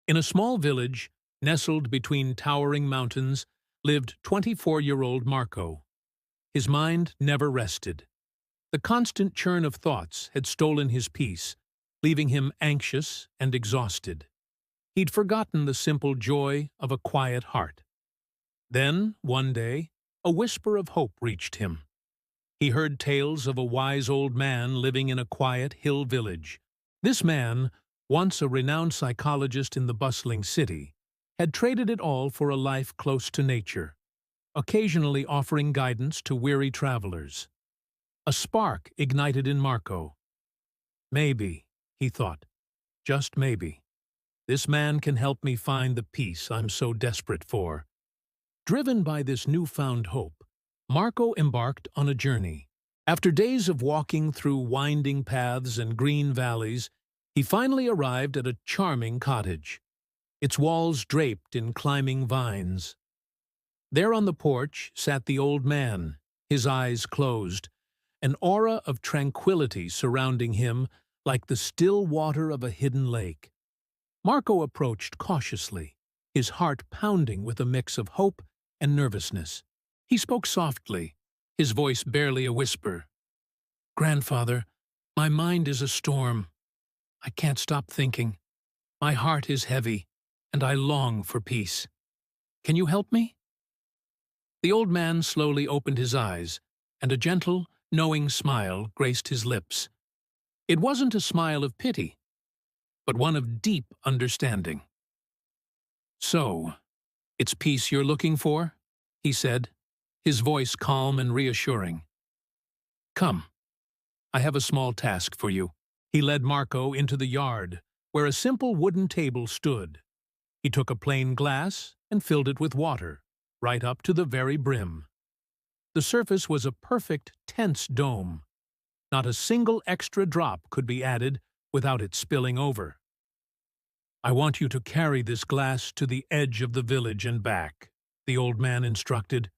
In a small village, nestled between towering mountains, lived 24-year-old Marco. His mind never rested. The constant churn of thoughts had stolen his peace, leaving him anxious and exhausted. He'd forgotten the simple joy of a quiet heart. Then, one day, a whisper of hope reached him. He heard tales of a wise old man living in a quiet hill village. This man, once a renowned psychologist in the bustling city, had traded it all for a life close to nature, occasionally offering guidance to weary travelers. A spark ignited in Marco. Maybe, he thought, just maybe, this man can help me find the peace I'm so desperate for. Driven by this newfound hope, Marco embarked on a journey. After days of walking through winding paths and green valleys, he finally arrived at a charming cottage, its walls draped in climbing vines. There on the porch sat the old man, his eyes closed, an aura of tranquility surrounding him like the still water of a hidden lake. Marco approached cautiously, his heart pounding with a mix of hope and nervousness. He spoke softly, his voice barely a whisper. "Grandfather, my mind is a storm. I can't stop thinking. My heart is heavy, and I long for peace. Can you help me?" The old man slowly opened his eyes, and a gentle, knowing smile graced his lips. It wasn't a smile of pity, but one of deep understanding. "So, it's peace you're looking for?" he said, his voice calm and reassuring. "Come, I have a small task for you." He led Marco into the yard, where a simple wooden table stood. He took a plain glass and filled it with water, right up to the very brim. The surface was a perfect, tense dome. Not a single extra drop could be added without it spilling over. "I want you to carry this glass to the edge of the village and back," the old man instructed.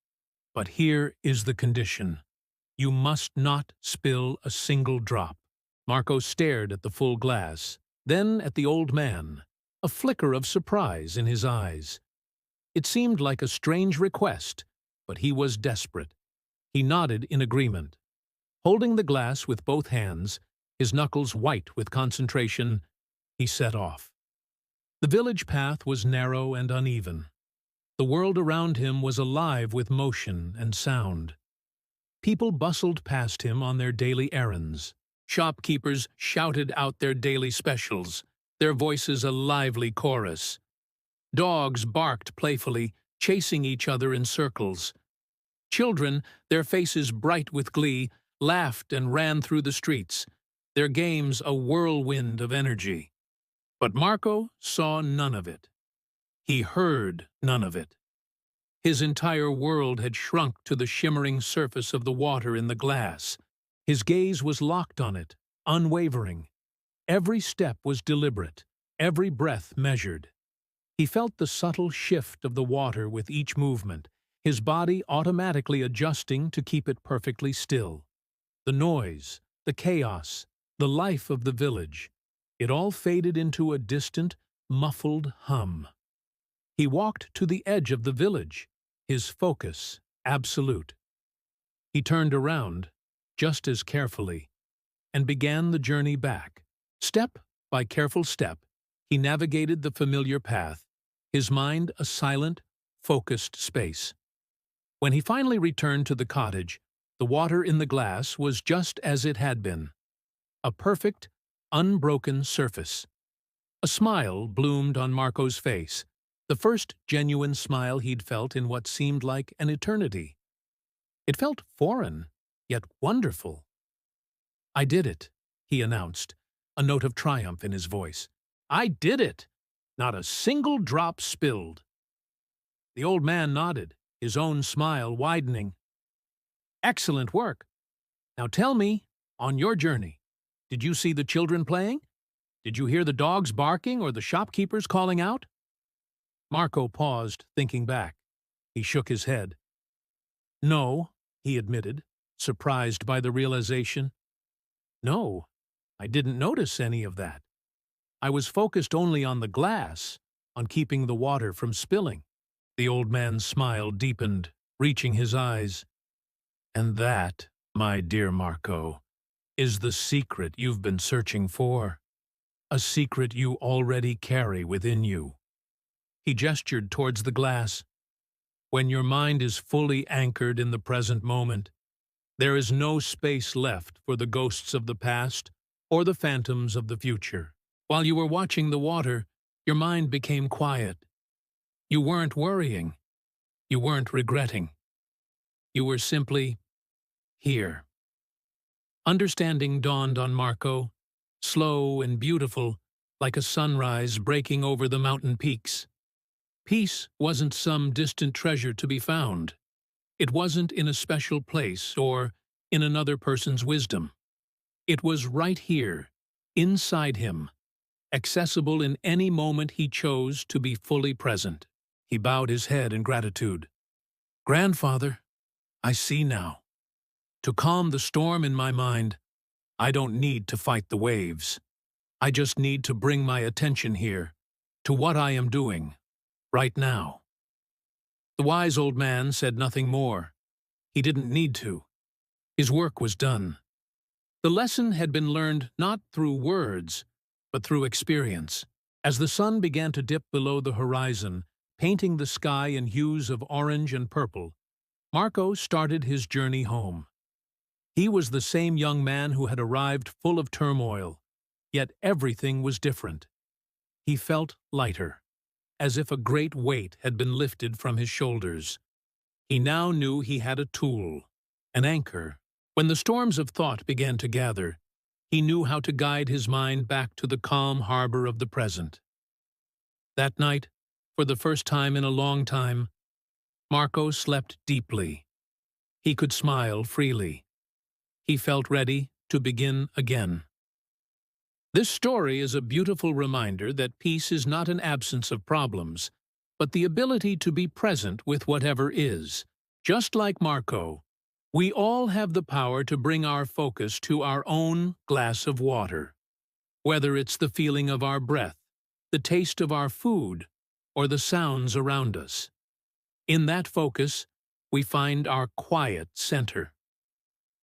"But here is the condition. You must not spill a single drop." Marco stared at the full glass, then at the old man, a flicker of surprise in his eyes. It seemed like a strange request, but he was desperate. He nodded in agreement. Holding the glass with both hands, his knuckles white with concentration, he set off. The village path was narrow and uneven. The world around him was alive with motion and sound. People bustled past him on their daily errands. Shopkeepers shouted out their daily specials, their voices a lively chorus. Dogs barked playfully, chasing each other in circles. Children, their faces bright with glee, laughed and ran through the streets, their games a whirlwind of energy. But Marco saw none of it. He heard none of it. His entire world had shrunk to the shimmering surface of the water in the glass. His gaze was locked on it, unwavering. Every step was deliberate, every breath measured. He felt the subtle shift of the water with each movement, his body automatically adjusting to keep it perfectly still. The noise, the chaos, the life of the village, it all faded into a distant, muffled hum. He walked to the edge of the village, his focus absolute. He turned around, just as carefully, and began the journey back. Step by careful step, he navigated the familiar path, his mind a silent, focused space. When he finally returned to the cottage, the water in the glass was just as it had been. A perfect, unbroken surface. A smile bloomed on Marco's face, the first genuine smile he'd felt in what seemed like an eternity. It felt foreign, yet wonderful. "I did it," he announced, a note of triumph in his voice. "I did it! Not a single drop spilled." The old man nodded, his own smile widening. "Excellent work. Now tell me, on your journey, did you see the children playing? Did you hear the dogs barking or the shopkeepers calling out?" Marco paused, thinking back. He shook his head. "No," he admitted, surprised by the realization. "No, I didn't notice any of that. I was focused only on the glass, on keeping the water from spilling. The old man's smile deepened, reaching his eyes. And that, my dear Marco, is the secret you've been searching for. A secret you already carry within you. He gestured towards the glass. When your mind is fully anchored in the present moment, there is no space left for the ghosts of the past or the phantoms of the future. While you were watching the water, your mind became quiet. You weren't worrying. You weren't regretting. You were simply here. Understanding dawned on Marco, slow and beautiful, like a sunrise breaking over the mountain peaks. Peace wasn't some distant treasure to be found. It wasn't in a special place or in another person's wisdom. It was right here, inside him, accessible in any moment he chose to be fully present. He bowed his head in gratitude. Grandfather, I see now. To calm the storm in my mind, I don't need to fight the waves. I just need to bring my attention here, to what I am doing, right now. The wise old man said nothing more. He didn't need to. His work was done. The lesson had been learned not through words, but through experience. As the sun began to dip below the horizon, painting the sky in hues of orange and purple, Marco started his journey home. He was the same young man who had arrived full of turmoil, yet everything was different. He felt lighter, as if a great weight had been lifted from his shoulders. He now knew he had a tool, an anchor. When the storms of thought began to gather, he knew how to guide his mind back to the calm harbor of the present. That night, for the first time in a long time, Marco slept deeply. He could smile freely. He felt ready to begin again. This story is a beautiful reminder that peace is not an absence of problems, but the ability to be present with whatever is. Just like Marco, we all have the power to bring our focus to our own glass of water. Whether it's the feeling of our breath, the taste of our food, or the sounds around us. In that focus, we find our quiet center.